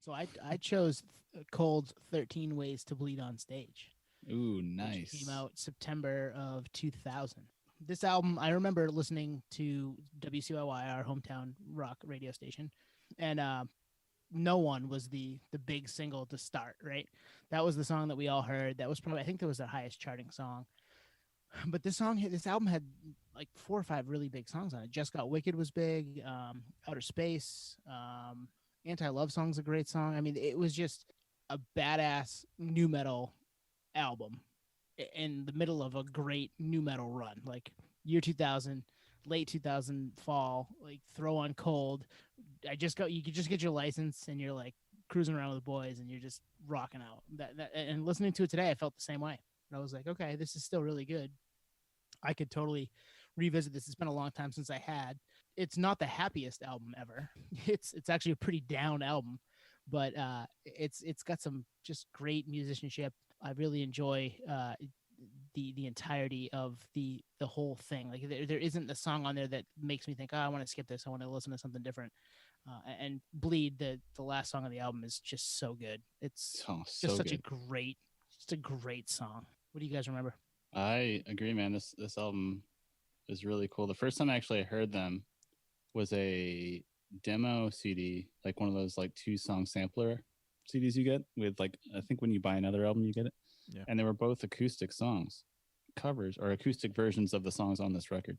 So I chose Cold's 13 Ways to Bleed on Stage. Ooh, Which nice. came out September of 2000. This album, I remember listening to WCYY, our hometown rock radio station, and No One was the big single to start, right? That was the song that we all heard. That was probably, I think that was their highest charting song. But this album had like 4 or 5 really big songs on it. Just Got Wicked was big. Outer Space. Anti Love Song's a great song. I mean, it was just a badass new metal album in the middle of a great new metal run. Like year 2000, late 2000 fall, like throw on Cold. You could just get your license and you're like cruising around with the boys and you're just rocking out. And listening to it today, I felt the same way. And I was like, okay, this is still really good. I could totally revisit this. It's been a long time since I had. It's not the happiest album ever. It's actually a pretty down album, but it's got some just great musicianship. I really enjoy the entirety of the whole thing. Like there isn't a song on there that makes me think, oh, I want to skip this. I want to listen to something different. And Bleed, the last song on the album, is just so good. It's just such a great song. What do you guys remember? I agree, man. This album is really cool. The first time I actually heard them was a demo CD, like one of those like 2-song sampler CDs you get with, like, I think when you buy another album you get it. Yeah. And they were both acoustic songs, covers or acoustic versions of the songs on this record.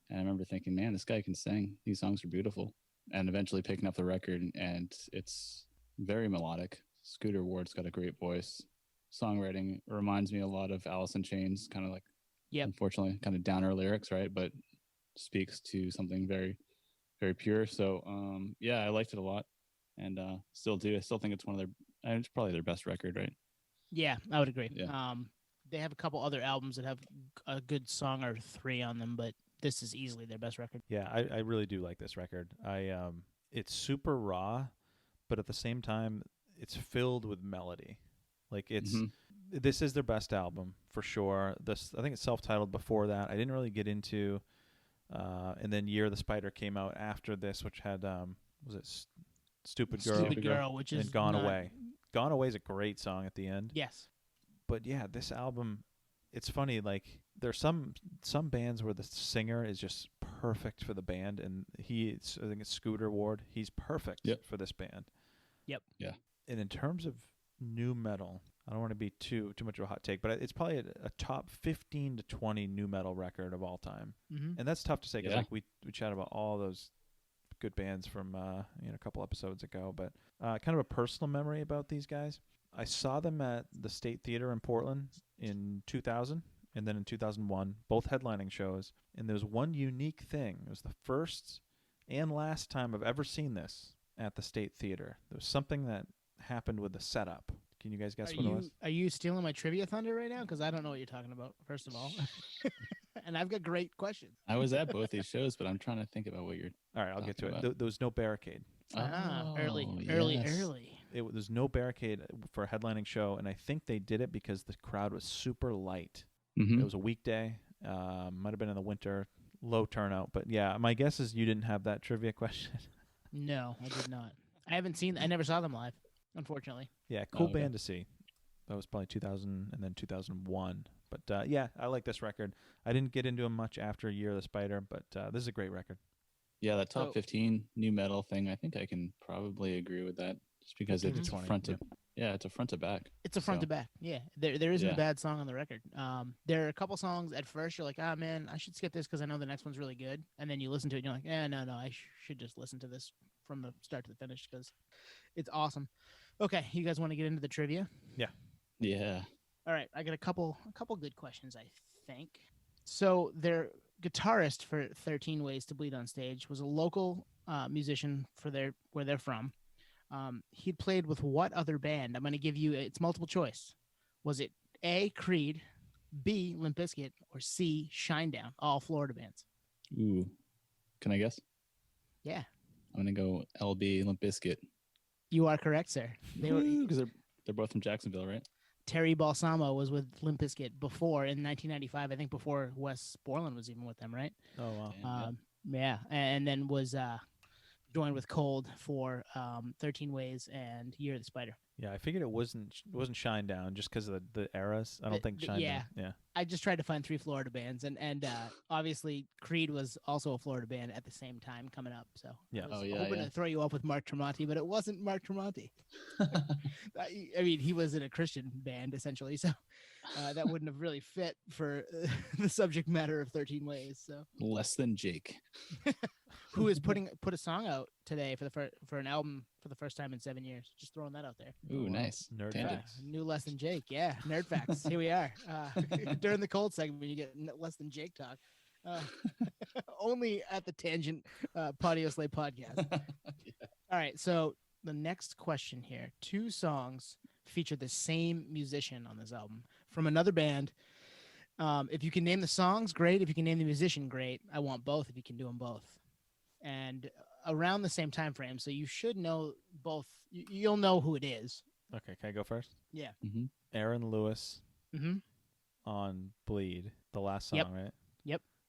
And I remember thinking, man, this guy can sing. These songs are beautiful. And eventually picking up the record, and it's very melodic. Scooter Ward's got a great voice. Songwriting reminds me a lot of Alice in Chains, kind of like, unfortunately, kind of downer lyrics, right? But speaks to something very, very pure. So, yeah, I liked it a lot, and still do. I still think it's it's probably their best record, right? Yeah, I would agree. Yeah. They have a couple other albums that have a good song or 3 on them, but this is easily their best record. Yeah, I really do like this record. It's super raw, but at the same time, it's filled with melody. Like this is their best album for sure. I think it's self-titled before that. I didn't really get into, and then Year of the Spider came out after this, which had was it Stupid Girl, which is Gone Away. Gone Away is a great song at the end. Yes, but yeah, this album, it's funny. Like there's some bands where the singer is just perfect for the band, and I think it's Scooter Ward. He's perfect for this band. Yep. Yeah. And in terms of new metal, I don't want to be too much of a hot take, but it's probably a top 15 to 20 new metal record of all time. Mm-hmm. And that's tough to say because like we chatted about all those good bands from a couple episodes ago, but kind of a personal memory about these guys. I saw them at the State Theater in Portland in 2000 and then in 2001, both headlining shows. And there was one unique thing. It was the first and last time I've ever seen this at the State Theater. There was something that happened with the setup. Can you guys guess what it was? Are you stealing my trivia thunder right now? Because I don't know what you're talking about, first of all. And I've got great questions. I was at both these shows, but I'm trying to think about what you're All right, I'll get to it. There was no barricade. Early. There's no barricade for a headlining show, and I think they did it because the crowd was super light. Mm-hmm. It was a weekday. Might have been in the winter, low turnout. But yeah, my guess is you didn't have that trivia question. No, I did not. I never saw them live, unfortunately. Yeah, cool band to see. That was probably 2000 and then 2001. But yeah, I like this record. I didn't get into them much after Year of the Spider, but this is a great record. Yeah, that top 15 new metal thing, I think I can probably agree with that, just because it's front to it's a front to back. It's a front to back. Yeah, there isn't a bad song on the record. There are a couple songs at first you're like, ah, man, I should skip this because I know the next one's really good, and then you listen to it and you're like, no, I should just listen to this from the start to the finish because it's awesome. Okay, you guys want to get into the trivia? Yeah. All right, I got a couple good questions, I think. So their guitarist for 13 Ways to Bleed on Stage was a local musician for where they're from. He'd played with what other band? I'm going to give you, it's multiple choice. Was it A, Creed, B, Limp Bizkit, or C, Shinedown? All Florida bands. Ooh. Can I guess? Yeah. I'm going to go LB, Limp Bizkit. You are correct, sir. Because they're both from Jacksonville, right? Terry Balsamo was with Limp Bizkit before, in 1995, I think before Wes Borland was even with them, right? Oh, wow. Yeah. And then was joined with Cold for 13 Ways and Year of the Spider. Yeah, I figured it wasn't Shinedown just because of the eras. I don't think Shinedown. Yeah. Yeah. I just tried to find 3 Florida bands, and obviously Creed was also a Florida band at the same time coming up. So Yeah. I was Oh, yeah, hoping yeah. to throw you up with Mark Tremonti, but it wasn't Mark Tremonti. I mean, he was in a Christian band essentially, so that wouldn't have really fit for the subject matter of 13 Ways. So Less than Jake. who is put a song out today for an album for the first time in 7 years? Just throwing that out there. Ooh, wow. nice. Nerd Tangent. facts. New Less Than Jake. Yeah, nerd facts. Here we are. During the Cold segment, you get Less Than Jake talk. Only at the Tangent Podioslave podcast. All right, so the next question here. 2 songs feature the same musician on this album from another band. If you can name the songs, great. If you can name the musician, great. I want both if you can do them both. And around the same time frame, so you should know both. You'll know who it is. Okay, can I go first? Yeah. Mm-hmm. Aaron Lewis Mm-hmm. on Bleed, the last song, Yep. right?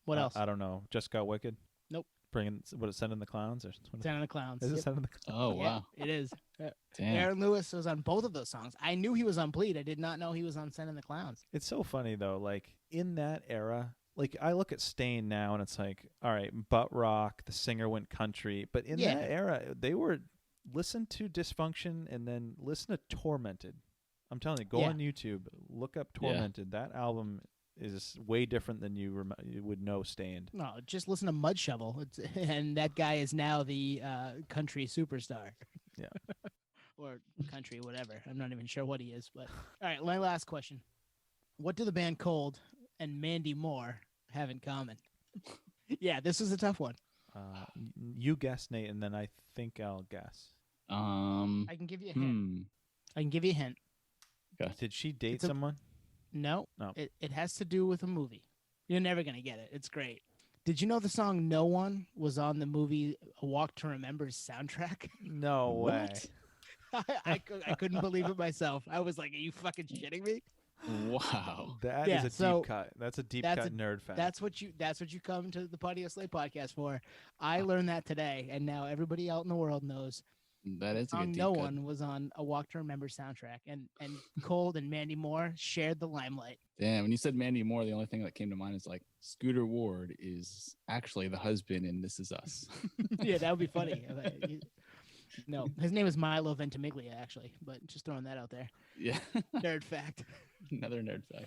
What else? I don't know. Just Got Wicked? Nope. What is Send in the Clowns? Or Down in the Clowns. Is it Yep. Send in the Clowns? Oh, Yeah, wow. it is. Damn. Aaron Lewis was on both of those songs. I knew he was on Bleed. I did not know he was on Send in the Clowns. It's so funny though, like in that era, like I look at Stain now and it's like, all right, butt rock, the singer went country, but in Yeah. that era, they were listen to Dysfunction and then listen to Tormented. I'm telling you, go Yeah. on YouTube, look up Yeah. Tormented. That album is way different than you would know Stained. No, just listen to Mud Shovel. And that guy is now the country superstar. Yeah. Or country, whatever. I'm not even sure what he is. But all right, my last question. What do the band Cold and Mandy Moore have in common? Yeah, this is a tough one. You guess, Nate, and then I think I'll guess. I can give you a hint. I can give you a hint. Did she date It's a- someone? No, No. It has to do with a movie. You're never going to get it. It's great. Did you know the song No One was on the movie A Walk to Remember's soundtrack? No way. What? I couldn't believe it myself. I was like, are you fucking shitting me? Wow. That is Yeah, a so deep cut. That's a deep that's cut a- nerd fact. That's what you come to the Podioslave podcast for. I learned that today, and now everybody out in the world knows That is a song good No deep cut. One was on A Walk to Remember soundtrack, and Cold and Mandy Moore shared the limelight. Damn, when you said Mandy Moore, the only thing that came to mind is like Scooter Ward is actually the husband in This Is Us. Yeah, that would be funny. No, his name is Milo Ventimiglia, actually, but just throwing that out there. Yeah. Nerd fact. Another nerd fact.